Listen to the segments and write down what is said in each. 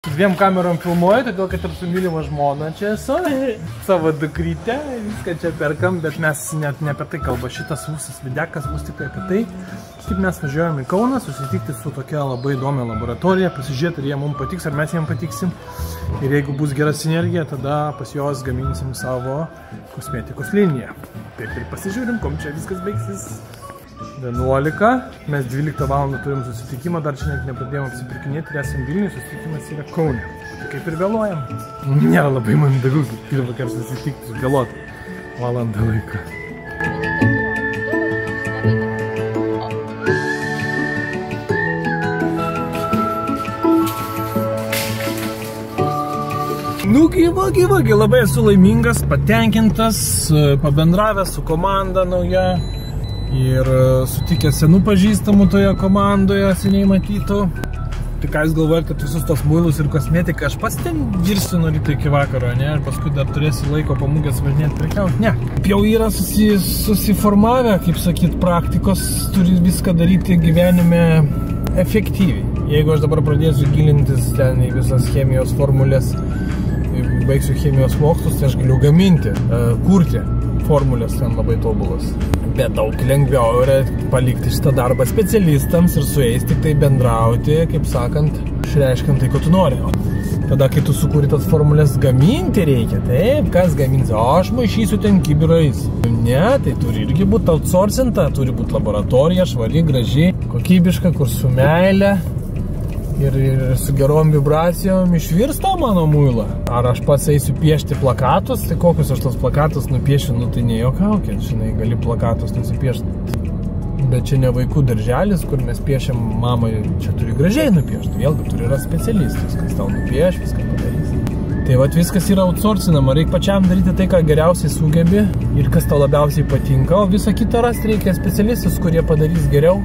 Dviem kamerom filmuoju, todėl kad ir su mylima žmona čia esu, savo dukrytę, viską čia perkam, bet mes net ne apie tai kalba, šitas mūsų videkas bus tik apie tai, kaip mes važiuojame į Kauną, susitikti su tokia labai įdomia laboratorija, pasižiūrėti, ar jie mums patiks, ar mes jiems patiksim. Ir jeigu bus gera sinergija, tada pas juos gaminsim savo kosmetikos liniją. Taip ir pasižiūrim, kom čia viskas baigsis. 11, mes 12 valandą turim susitikimą, dar čia net nepradėjom apsipirkinėti, ir esam Vilniuje, susitikimas yra Kaune. Tai kaip ir vėluojam. Nėra labai mandagu, ir vakar susitikti, vėluoti valandą laiką. Nu, gyva, labai esu laimingas, patenkintas, pabendravęs su komanda nauja. Ir sutikęs senų pažįstamų toje komandoje, seniai matytų. Tai ką jūs galvojate, kad visus tos muilus ir kosmetiką aš pats ten virsiu nuo ryto iki vakaro, ne? Ir paskui dar turėsiu laiko po mugės važinėti prekiauti? Ne. Jau yra susiformavę, kaip sakyt, praktikos, turi viską daryti gyvenime efektyviai. Jeigu aš dabar pradėsiu gilintis ten į visas chemijos formulės, baigsiu chemijos mokslus, tai aš galiu gaminti, kurti formulės ten labai tobulas. Bet daug lengviau yra palikti šitą darbą specialistams ir su jais tik tai bendrauti, kaip sakant, išreiškiant tai, ko tu nori. Tada, kai tu sukūri tas formulės, gaminti reikia, taip, kas gamins? O aš maišysiu ten kibirais. Ne, tai turi irgi būti outsourcinta, turi būti laboratorija, švari, graži, kokybiška, kur su meile ir su gerom vibracijom išvirsta mano muilą. Ar aš pats eisiu piešti plakatus, tai kokius aš tos plakatus nupiešiu, nu tai nejuokaukit, žinai, gali plakatus nusipiešti. Bet čia ne vaikų darželis, kur mes piešiam, mama čia turi gražiai nupiešti, vėlgi turi yra specialistas, kas tau nupieš, viską padarys. Tai vat viskas yra outsourcinama, reikia pačiam daryti tai, ką geriausiai sugebi ir kas tau labiausiai patinka, o visą kitą rasti reikia specialistus, kurie padarys geriau.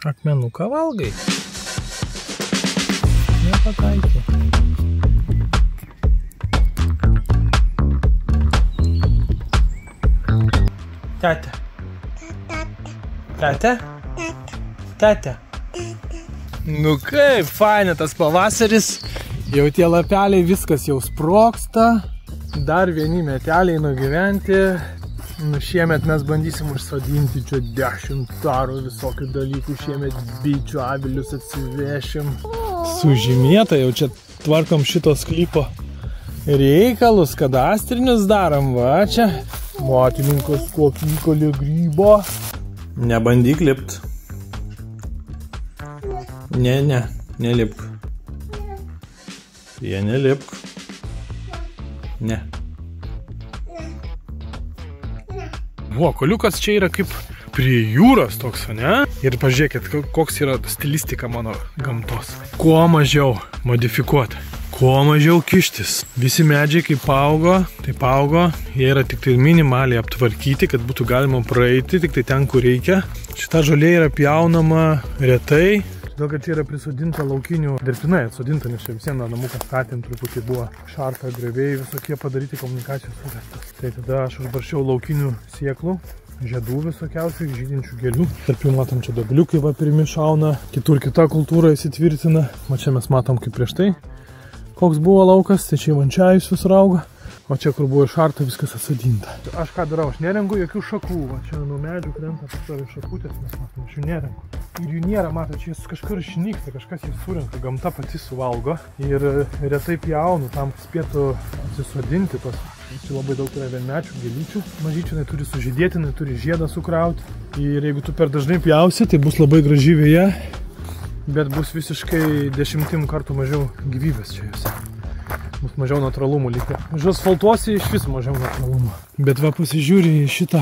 Akmenuką valgai. Nepataikė. Tete. Tete? Tete. Nu kaip, faina tas pavasaris. Jau tie lapeliai, viskas jau sproksta. Dar vieni meteliai nugyventi. Nu, šiemet mes bandysim užsodinti čia 10 tarų visokių dalykų, šiemet bičių, avilius atsivešim. Sužymėta, jau čia tvarkom šito sklypo reikalus, kadastrinius darom, va čia. Matininkas kokį įkalė grybo. Nebandyk lipt. Nelipk. Jie nelipk. Ne. O, koliukas čia yra kaip prie jūros toks, ne? Ir pažiūrėkit, koks yra stilistika mano gamtos. Kuo mažiau modifikuoti, kuo mažiau kištis. Visi medžiai kaip augo, taip augo. Jie yra tik tai minimaliai aptvarkyti, kad būtų galima praeiti, tik tai ten, kur reikia. Šita žolė yra pjaunama retai. Todėl, kad čia yra prisodinta laukinių, dirbtinai atsodinta, nes čia visieną namuką statėm, truputį buvo šarta, grevėjai, visokie padaryti komunikacijos suvestas. Tai tada aš užbaršiau laukinių sėklų, žiedų visokiausių, žydinčių gėlių. Tarp jų matom čia dobliukai va pirmi šauna, kitur kita kultūra įsitvirtina. O čia mes matom kaip prieš tai, koks buvo laukas, tai čia ivančiajus susirauga. O čia, kur buvo šarta, viskas atsodinta. Aš ką darau, aš nerengu jokių šakų. Va, čia nuo medžių krenta pastovi šakutės, mes matom, aš jų nerengu. Ir jų nėra, mato, čia jis kažkur išnyksta, kažkas jį surinka, gamta pati suvalgo. Ir retai pjaunu, tam spėtų atsisodinti tos. Čia labai daug yra vienmečių, gėlyčių. Mažyčių, jinai turi sužydėti, jinai turi žiedą sukrauti. Ir jeigu tu per dažnai pjausi, tai bus labai graži veja, bet bus visiškai 10 kartų mažiau gyvybės čia juose. Bus mažiau natūralumų likę. Už asfaltuosi iš vis mažiau natūralumų. Bet va pasižiūrė į šitą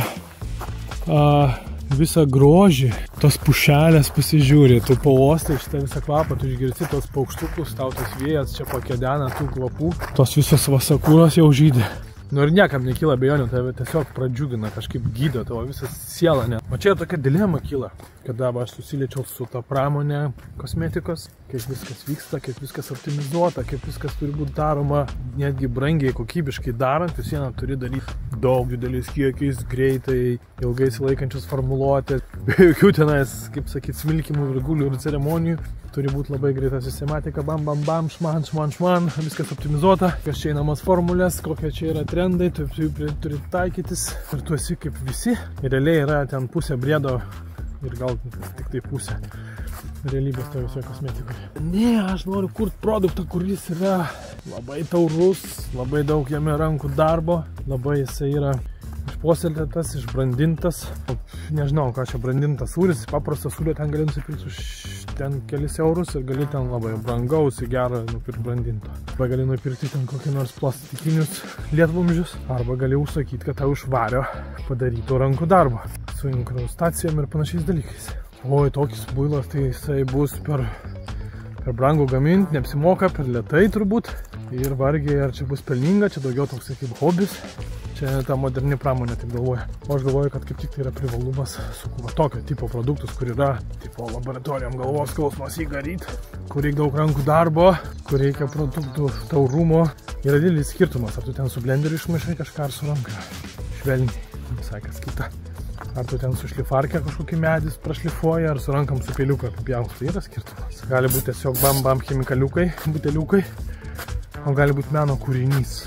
visą grožį, tos pušelės pasižiūrė, tu pauostai šitą visą kvapą, tu išgirsti tos paukštukus, tau tas vėjas čia pakedena tų kvapų, tos visos vasakūros jau žydė. Nu ir niekam nekyla abejonių, tave tiesiog pradžiugina, kažkaip gydo tavo visą sielą. Ne. O čia tokia dilema kyla, kada aš susiliečiau su ta pramonė kosmetikos, kaip viskas vyksta, kaip viskas optimizuota, kaip viskas turi būti daroma netgi brangiai, kokybiškai darant, vis vieną turi daryti daug dideliais kiekiais, greitai, ilgai silaikančius formuluotės, be jokių tenais, kaip sakyt, smilkimų, virgulių ir ceremonijų. Turi būti labai greita sistematika, bam, bam, bam, šman, viskas optimizuota, kas čia einamos formulės, kokie čia yra trendai, tu turi taikytis ir tu esi kaip visi. Ir realiai yra ten pusė briedo ir gal tik tai pusė realybės to visoje kosmetikoje. Ne, aš noriu kurti produktą, kuris yra labai taurus, labai daug jame rankų darbo, labai jisai yra išpuoselėtas, išbrandintas. Nežinau, ką čia brandintas sūris, paprastas sūrio ten gali nusipirkti už ten kelis eurus ir gali ten labai brangaus į gerą nupirkti brandinto. Arba gali nupirkti ten kokį nors plastikinius lietvamzdžius, arba gali užsakyti, kad tau iš vario padarytų rankų darbo su inkrustacijom ir panašiais dalykais. Oi, tokis builas, tai jisai bus per brangu gaminti, neapsimoka, per lėtai turbūt ir vargiai, ar čia bus pelninga, čia daugiau toks kaip hobis. Čia ta moderni pramonė taip galvoja. O aš galvoju, kad kaip tik tai yra privalumas su tokio tipo produktus, kur yra tipo laboratorijom galvos skausmas įgaryt, kur reikia daug rankų darbo, kur reikia produktų taurumo. Yra didelis skirtumas, ar tu ten su blenderiu išmaišai kažką ar su ranka. Švelniai, visai kas kita. Ar tu ten su šlifarke kažkokį medis prašlifuoja, ar su rankam su peiliuką apipjaus. Tai yra skirtumas. Gali būti tiesiog bam chemikaliukai, buteliukai, o gali būti meno kūrinys.